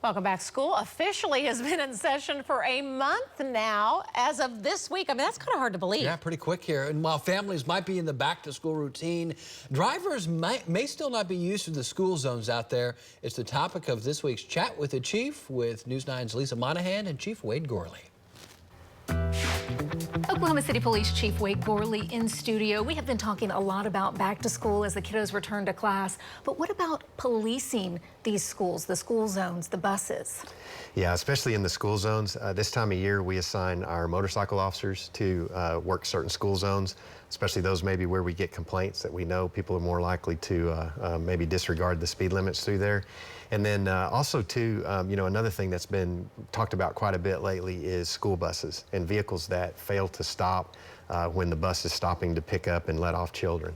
Welcome back. School officially has been in session for a month now as of this week. I mean, that's kind of hard to believe. Yeah, pretty quick here. And while families might be in the back-to-school routine, drivers may still not be used to the school zones out there. It's the topic of this week's Chat with the Chief with News 9's Lisa Monahan and Chief Wade Gourley. Oklahoma City Police Chief Wade Gourley in studio. We have been talking a lot about back to school as the kiddos return to class, but what about policing these schools, the school zones, the buses? Yeah, especially in the school zones. This time of year, we assign our motorcycle officers to work certain school zones, especially those maybe where we get complaints that we know people are more likely to maybe disregard the speed limits through there. And then also too, you know, another thing that's been talked about quite a bit lately is school buses and vehicles that fail to stop when the bus is stopping to pick up and let off children.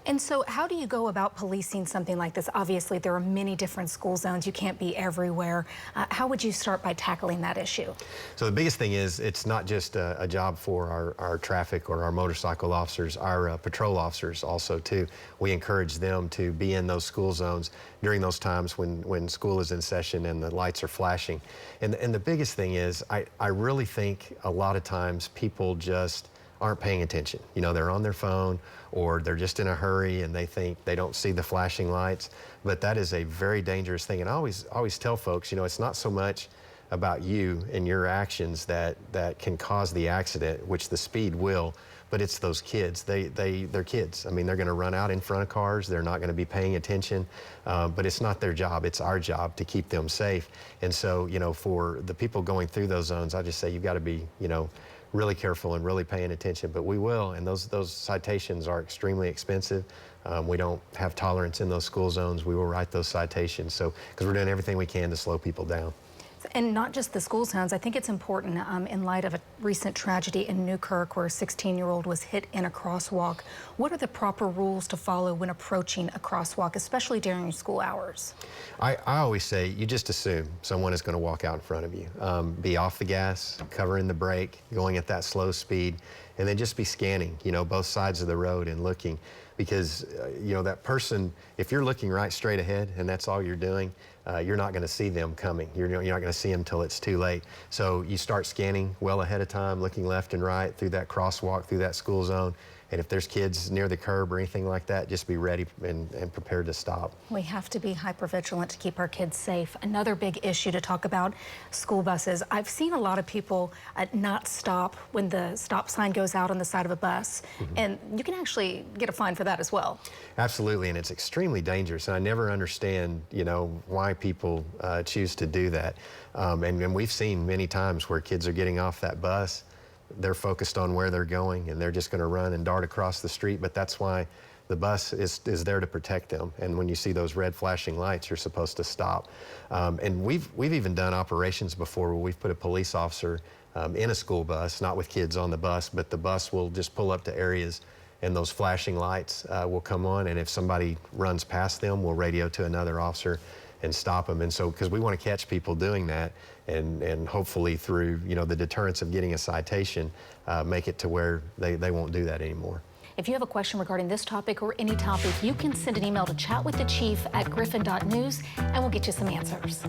And so how do you go about policing something like this? Obviously, there are many different school zones. You can't be everywhere. How would you start by tackling that issue? So the biggest thing is it's not just a job for our traffic or our motorcycle officers, our patrol officers also too. We encourage them to be in those school zones during those times when school is in session and the lights are flashing. And the biggest thing is I really think a lot of times people just aren't paying attention. You know, they're on their phone or they're just in a hurry and they think they don't see the flashing lights. But that is a very dangerous thing. And I always tell folks, you know, it's not so much about you and your actions that can cause the accident, which the speed will, but it's those kids. They're kids. I mean, they're gonna run out in front of cars. They're not gonna be paying attention, but it's not their job. It's our job to keep them safe. And so, you know, for the people going through those zones, I just say you've gotta be, you know, really careful and really paying attention, but we will, and those citations are extremely expensive. We don't have tolerance in those school zones. We will write those citations, so because we're doing everything we can to slow people down. And not just the school zones. I think it's important in light of a recent tragedy in Newkirk where a 16-year-old was hit in a crosswalk. What are the proper rules to follow when approaching a crosswalk, especially during school hours? I always say you just assume someone is going to walk out in front of you. Be off the gas, covering the brake, going at that slow speed, and then just be scanning, you know, both sides of the road and looking. Because, you know, that person, if you're looking right straight ahead and that's all you're doing, you're not going to see them coming. You're not going to see them until it's too late. So you start scanning well ahead of time, looking left and right through that crosswalk, through that school zone. And if there's kids near the curb or anything like that, just be ready and prepared to stop. We have to be hypervigilant to keep our kids safe. Another big issue to talk about, school buses. I've seen a lot of people not stop when the stop sign goes out on the side of a bus. And you can actually get a fine for that as well. Absolutely, and it's extremely dangerous. And I never understand, you know, why people choose to do that. And we've seen many times where kids are getting off that bus, they're focused on where they're going and they're just going to run and dart across the street, but that's why the bus is there to protect them. And when you see those red flashing lights, you're supposed to stop. And we've even done operations before where we've put a police officer in a school bus, not with kids on the bus, but the bus will just pull up to areas and those flashing lights will come on, and if somebody runs past them, we'll radio to another officer and stop them. And so, because we want to catch people doing that, and hopefully through, you know, the deterrence of getting a citation, make it to where they won't do that anymore. If you have a question regarding this topic or any topic, you can send an email to chatwiththechief@griffin.news and we'll get you some answers.